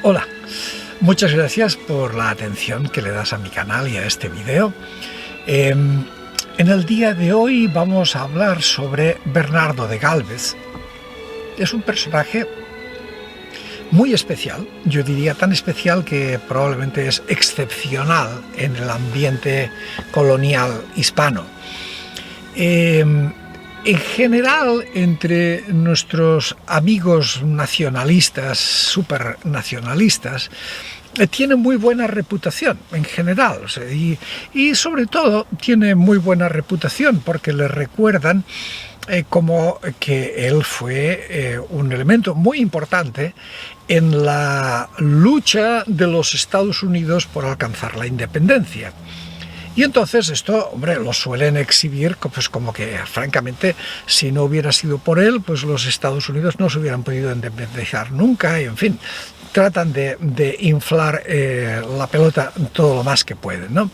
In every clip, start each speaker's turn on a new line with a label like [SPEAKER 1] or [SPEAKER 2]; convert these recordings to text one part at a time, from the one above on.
[SPEAKER 1] Hola, muchas gracias por la atención que le das a mi canal y a este video. En el día de hoy vamos a hablar sobre Bernardo de Gálvez. Es un personaje muy especial, yo diría tan especial que probablemente es excepcional en el ambiente colonial hispano. En general, entre nuestros amigos nacionalistas, supernacionalistas, tiene muy buena reputación en general, o sea, y sobre todo tiene muy buena reputación porque le recuerdan como que él fue un elemento muy importante en la lucha de los Estados Unidos por alcanzar la independencia. Y entonces esto, hombre, lo suelen exhibir pues como que, francamente, si no hubiera sido por él, pues los Estados Unidos no se hubieran podido independizar nunca, y en fin, tratan de inflar la pelota todo lo más que pueden, ¿no?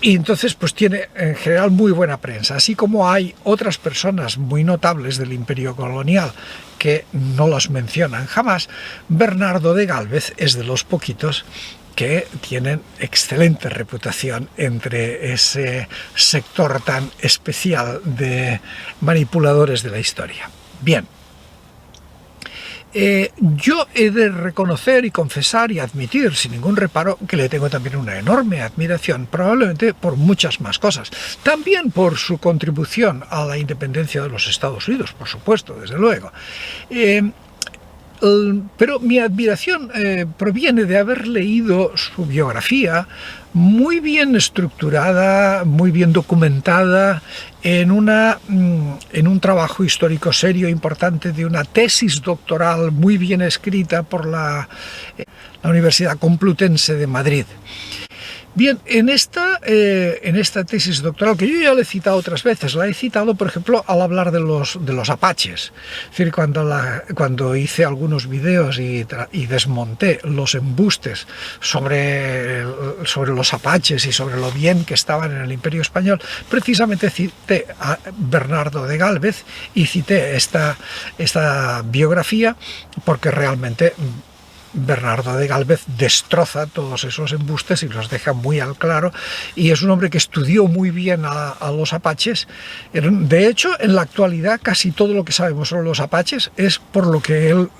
[SPEAKER 1] Y entonces pues tiene en general muy buena prensa, así como hay otras personas muy notables del imperio colonial que no las mencionan jamás. Bernardo de Gálvez es de los poquitos que tienen excelente reputación entre ese sector tan especial de manipuladores de la historia. Bien, yo he de reconocer y confesar y admitir sin ningún reparo que le tengo también una enorme admiración, probablemente por muchas más cosas. También por su contribución a la independencia de los Estados Unidos, por supuesto, desde luego. Pero mi admiración proviene de haber leído su biografía muy bien estructurada, muy bien documentada, en un trabajo histórico serio, importante, de una tesis doctoral muy bien escrita por la Universidad Complutense de Madrid. Bien, en esta tesis doctoral, que yo ya la he citado otras veces, la he citado, por ejemplo, al hablar de los apaches. Es decir, cuando hice algunos videos y desmonté los embustes sobre los apaches y sobre lo bien que estaban en el Imperio Español, precisamente cité a Bernardo de Gálvez y cité esta biografía porque realmente Bernardo de Gálvez destroza todos esos embustes y los deja muy al claro, y es un hombre que estudió muy bien a los apaches. De hecho, en la actualidad casi todo lo que sabemos sobre los apaches es por lo que él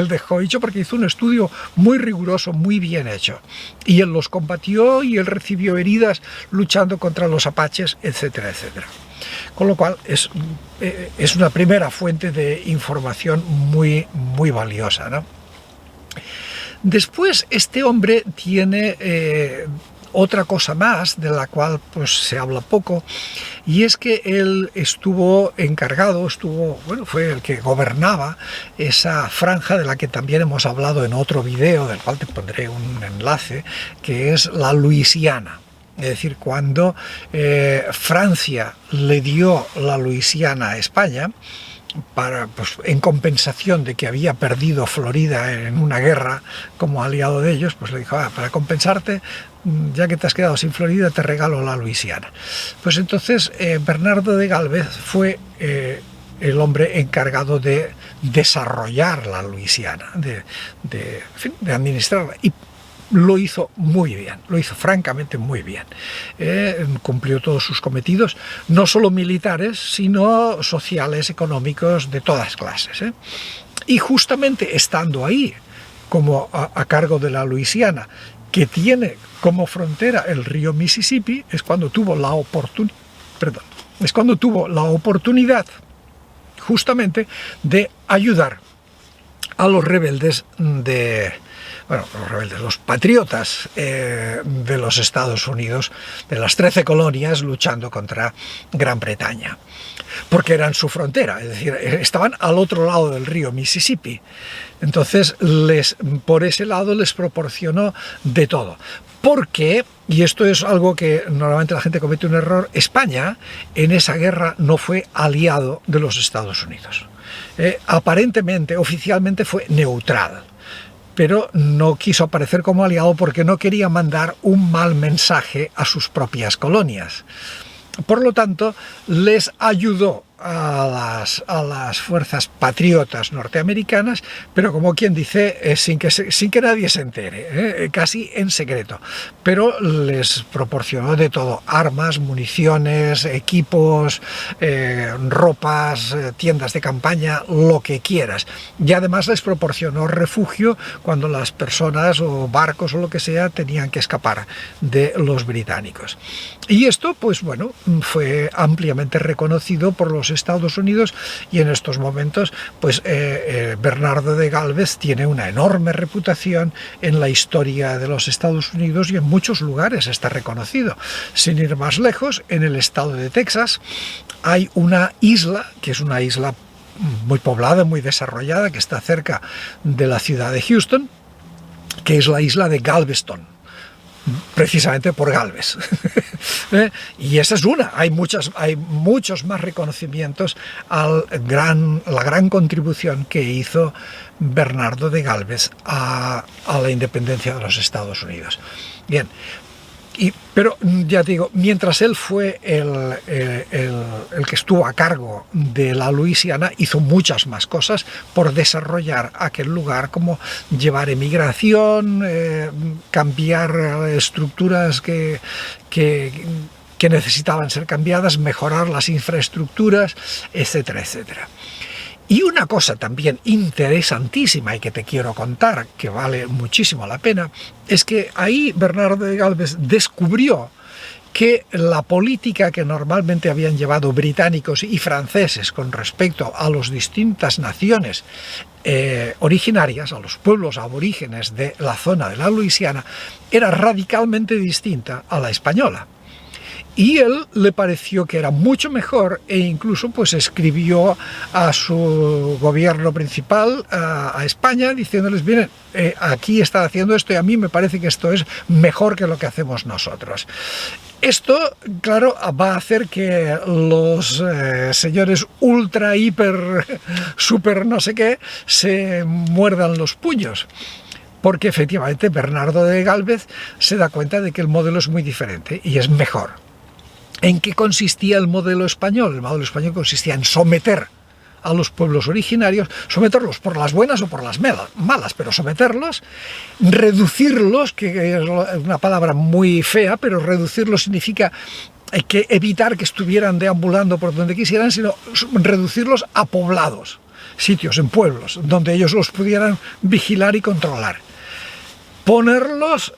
[SPEAKER 1] dejó hecho, porque hizo un estudio muy riguroso, muy bien hecho, y él los combatió y él recibió heridas luchando contra los apaches, etcétera, etcétera. Con lo cual es una primera fuente de información muy, muy valiosa, ¿no? Después, este hombre tiene otra cosa más de la cual pues se habla poco, y es que él estuvo encargado, fue el que gobernaba esa franja de la que también hemos hablado en otro video, del cual te pondré un enlace, que es la Luisiana. Es decir, cuando Francia le dio la Luisiana a España, en compensación de que había perdido Florida en una guerra como aliado de ellos, pues le dijo, para compensarte, ya que te has quedado sin Florida, te regalo la Luisiana. Pues entonces Bernardo de Gálvez fue el hombre encargado de desarrollar la Luisiana, de administrarla, y lo hizo muy bien, lo hizo francamente muy bien. Cumplió todos sus cometidos, no solo militares, sino sociales, económicos, de todas clases. Y justamente estando ahí, como a cargo de la Luisiana, que tiene como frontera el río Mississippi, es cuando tuvo la oportunidad justamente de ayudar a los rebeldes los patriotas de los Estados Unidos, de las 13 colonias, luchando contra Gran Bretaña, porque eran su frontera, es decir, estaban al otro lado del río Mississippi. Entonces, por ese lado les proporcionó de todo. Porque, y esto es algo que normalmente la gente comete un error, España en esa guerra no fue aliado de los Estados Unidos. Aparentemente, oficialmente fue neutral, pero no quiso aparecer como aliado porque no quería mandar un mal mensaje a sus propias colonias. Por lo tanto, les ayudó a las fuerzas patriotas norteamericanas, pero como quien dice, sin que nadie se entere, casi en secreto. Pero les proporcionó de todo: armas, municiones, equipos, ropas, tiendas de campaña, lo que quieras. Y además les proporcionó refugio cuando las personas o barcos o lo que sea tenían que escapar de los británicos. Y esto, pues bueno, fue ampliamente reconocido por los Estados Unidos, y en estos momentos pues Bernardo de Gálvez tiene una enorme reputación en la historia de los Estados Unidos, y en muchos lugares está reconocido. Sin ir más lejos, en el estado de Texas hay una isla, que es una isla muy poblada, muy desarrollada, que está cerca de la ciudad de Houston, que es la isla de Galveston, precisamente por Gálvez. Y esa es una. Hay muchos más reconocimientos a la gran contribución que hizo Bernardo de Gálvez a la independencia de los Estados Unidos. Bien. Pero ya te digo, mientras él fue el que estuvo a cargo de la Luisiana, hizo muchas más cosas por desarrollar aquel lugar, como llevar emigración, cambiar estructuras que necesitaban ser cambiadas, mejorar las infraestructuras, etcétera, etcétera. Y una cosa también interesantísima y que te quiero contar, que vale muchísimo la pena, es que ahí Bernardo de Gálvez descubrió que la política que normalmente habían llevado británicos y franceses con respecto a las distintas naciones originarias, a los pueblos aborígenes de la zona de la Luisiana, era radicalmente distinta a la española. Y él le pareció que era mucho mejor, e incluso pues escribió a su gobierno principal, a España, diciéndoles: miren, aquí están haciendo esto y a mí me parece que esto es mejor que lo que hacemos nosotros. Esto, claro, va a hacer que los señores ultra, hiper, super no sé qué se muerdan los puños. Porque efectivamente Bernardo de Gálvez se da cuenta de que el modelo es muy diferente y es mejor. ¿En qué consistía el modelo español? El modelo español consistía en someter a los pueblos originarios, someterlos por las buenas o por las malas, pero someterlos, reducirlos, que es una palabra muy fea, pero reducirlos significa que evitar que estuvieran deambulando por donde quisieran, sino reducirlos a poblados, sitios, en pueblos, donde ellos los pudieran vigilar y controlar. Ponerlos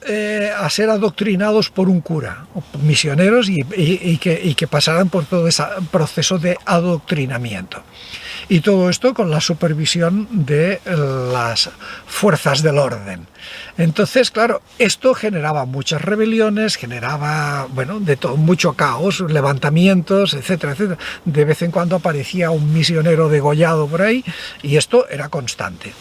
[SPEAKER 1] a ser adoctrinados por un cura, o misioneros, y que pasaran por todo ese proceso de adoctrinamiento. Y todo esto con la supervisión de las fuerzas del orden. Entonces, claro, esto generaba muchas rebeliones, generaba, bueno, de todo, mucho caos, levantamientos, etcétera, etcétera. De vez en cuando aparecía un misionero degollado por ahí, y esto era constante.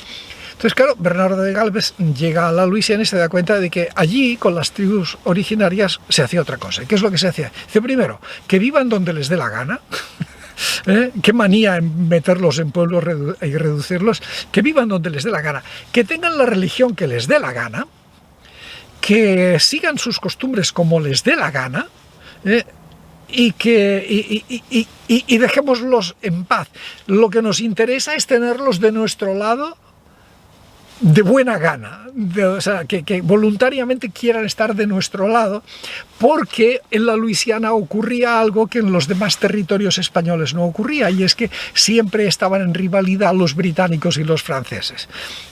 [SPEAKER 1] Entonces, claro, Bernardo de Gálvez llega a la Luisiana y se da cuenta de que allí, con las tribus originarias, se hacía otra cosa. ¿Qué es lo que se hacía? Dice, primero, que vivan donde les dé la gana. Qué manía en meterlos en pueblos y reducirlos. Que vivan donde les dé la gana. Que tengan la religión que les dé la gana. Que sigan sus costumbres como les dé la gana. Y dejémoslos en paz. Lo que nos interesa es tenerlos de nuestro lado de buena gana, o sea, que voluntariamente quieran estar de nuestro lado, porque en la Luisiana ocurría algo que en los demás territorios españoles no ocurría, y es que siempre estaban en rivalidad los británicos y los franceses.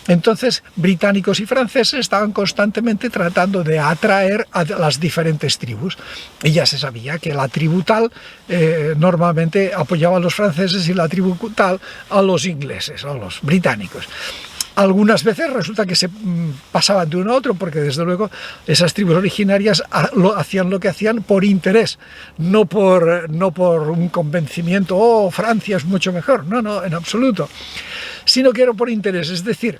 [SPEAKER 1] Entonces, británicos y franceses estaban constantemente tratando de atraer a las diferentes tribus, y ya se sabía que la tribu tal normalmente apoyaba a los franceses y la tribu tal a los ingleses, a los británicos. Algunas veces resulta que se pasaban de uno a otro, porque desde luego esas tribus originarias hacían lo que hacían por interés, no por un convencimiento: oh, Francia es mucho mejor, no, en absoluto, sino que era por interés. Es decir,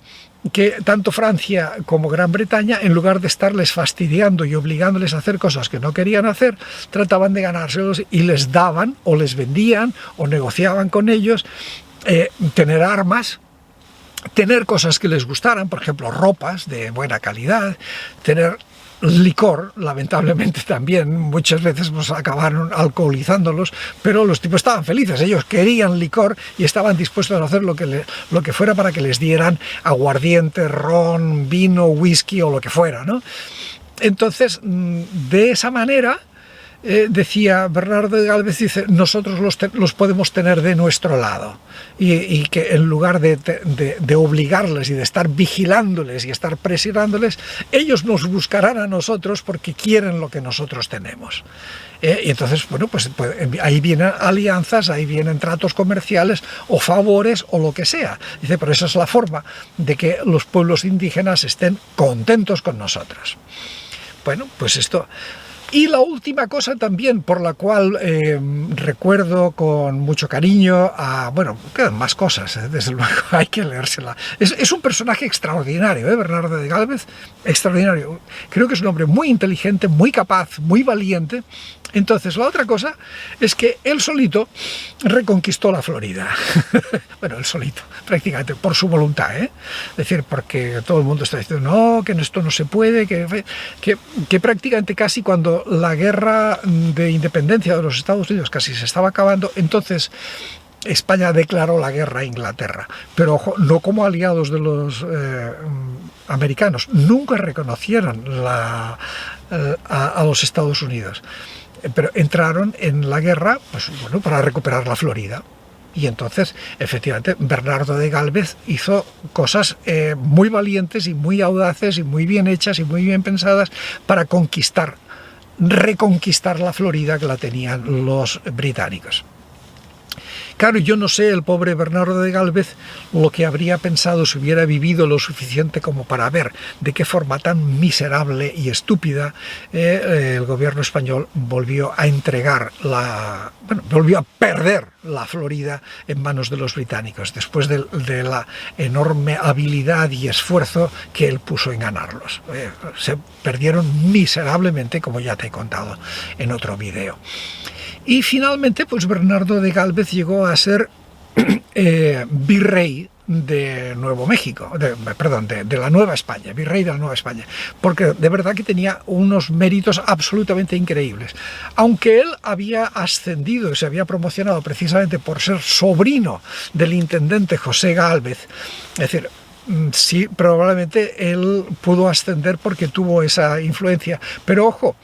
[SPEAKER 1] que tanto Francia como Gran Bretaña, en lugar de estarles fastidiando y obligándoles a hacer cosas que no querían hacer, trataban de ganárselos y les daban, o les vendían, o negociaban con ellos, tener armas, tener cosas que les gustaran, por ejemplo, ropas de buena calidad, tener licor, lamentablemente también, muchas veces pues acabaron alcoholizándolos, pero los tipos estaban felices, ellos querían licor y estaban dispuestos a hacer lo que fuera para que les dieran aguardiente, ron, vino, whisky o lo que fuera, ¿no? Entonces, de esa manera, decía Bernardo de Gálvez, dice, nosotros los podemos tener de nuestro lado y que en lugar de obligarles y de estar vigilándoles y estar presionándoles, ellos nos buscarán a nosotros porque quieren lo que nosotros tenemos. Y entonces, bueno, pues ahí vienen alianzas, ahí vienen tratos comerciales o favores o lo que sea. Dice, pero esa es la forma de que los pueblos indígenas estén contentos con nosotros. Bueno, pues esto. Y la última cosa también por la cual recuerdo con mucho cariño, bueno, quedan más cosas, desde luego hay que leérsela. Es un personaje extraordinario, Bernardo de Gálvez, extraordinario. Creo que es un hombre muy inteligente, muy capaz, muy valiente. Entonces, la otra cosa es que él solito reconquistó la Florida. Bueno, él solito, prácticamente, por su voluntad, Es decir, porque todo el mundo está diciendo, no, que esto no se puede, que prácticamente casi cuando la guerra de independencia de los Estados Unidos casi se estaba acabando, entonces España declaró la guerra a Inglaterra, pero ojo, no como aliados de los americanos, nunca reconocieron a los Estados Unidos. Pero entraron en la guerra, pues bueno, para recuperar la Florida. Y entonces, efectivamente, Bernardo de Gálvez hizo cosas muy valientes y muy audaces y muy bien hechas y muy bien pensadas para reconquistar la Florida que la tenían los británicos. Claro, yo no sé, el pobre Bernardo de Gálvez, lo que habría pensado si hubiera vivido lo suficiente como para ver de qué forma tan miserable y estúpida el gobierno español volvió volvió a perder la Florida en manos de los británicos, después de la enorme habilidad y esfuerzo que él puso en ganarlos. Se perdieron miserablemente, como ya te he contado en otro video. Y finalmente, pues Bernardo de Gálvez llegó a ser virrey de Nuevo México, de la Nueva España, virrey de la Nueva España, porque de verdad que tenía unos méritos absolutamente increíbles. Aunque él había ascendido y se había promocionado precisamente por ser sobrino del intendente José Gálvez, es decir, sí, probablemente él pudo ascender porque tuvo esa influencia, pero ojo,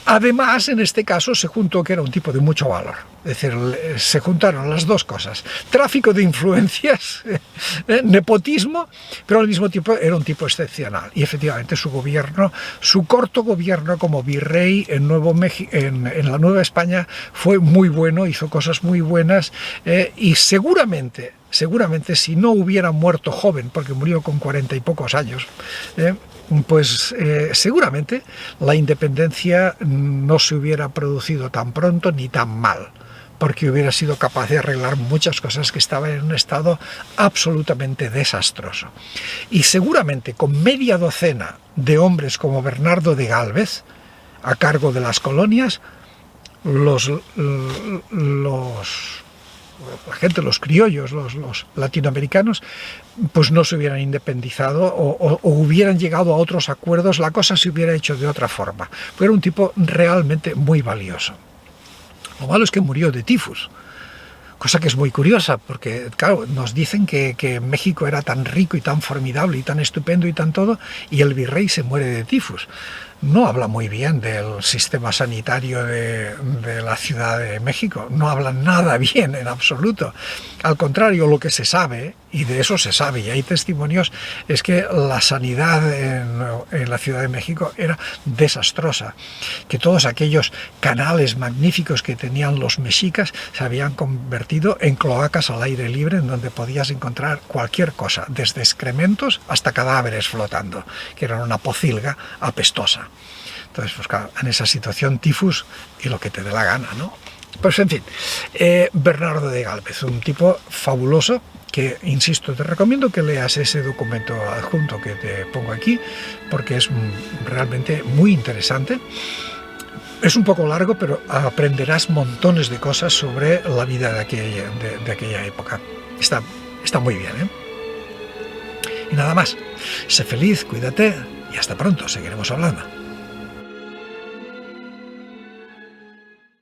[SPEAKER 1] además, en este caso se juntó que era un tipo de mucho valor, es decir, se juntaron las dos cosas, tráfico de influencias, nepotismo, pero al mismo tiempo era un tipo excepcional. Y efectivamente su corto gobierno como virrey en la Nueva España fue muy bueno, hizo cosas muy buenas y seguramente si no hubiera muerto joven, porque murió con 40 y pocos años, pues seguramente la independencia no se hubiera producido tan pronto ni tan mal, porque hubiera sido capaz de arreglar muchas cosas que estaban en un estado absolutamente desastroso. Y seguramente con media docena de hombres como Bernardo de Gálvez a cargo de las colonias, la gente, los criollos, los latinoamericanos, pues no se hubieran independizado o hubieran llegado a otros acuerdos, la cosa se hubiera hecho de otra forma. Pero era un tipo realmente muy valioso. Lo malo es que murió de tifus, cosa que es muy curiosa, porque claro, nos dicen que México era tan rico y tan formidable y tan estupendo y tan todo, y el virrey se muere de tifus. No habla muy bien del sistema sanitario de la Ciudad de México, no habla nada bien en absoluto. Al contrario, lo que se sabe, y de eso se sabe, y hay testimonios, es que la sanidad en la Ciudad de México era desastrosa, que todos aquellos canales magníficos que tenían los mexicas se habían convertido en cloacas al aire libre, en donde podías encontrar cualquier cosa, desde excrementos hasta cadáveres flotando, que eran una pocilga apestosa. Entonces, pues claro, en esa situación tifus y lo que te dé la gana, ¿no? Pues en fin, Bernardo de Gálvez, un tipo fabuloso que, insisto, te recomiendo que leas ese documento adjunto que te pongo aquí, porque es realmente muy interesante. Es un poco largo, pero aprenderás montones de cosas sobre la vida de aquella época. Está muy bien, ¿eh? Y nada más, sé feliz, cuídate y hasta pronto, seguiremos hablando.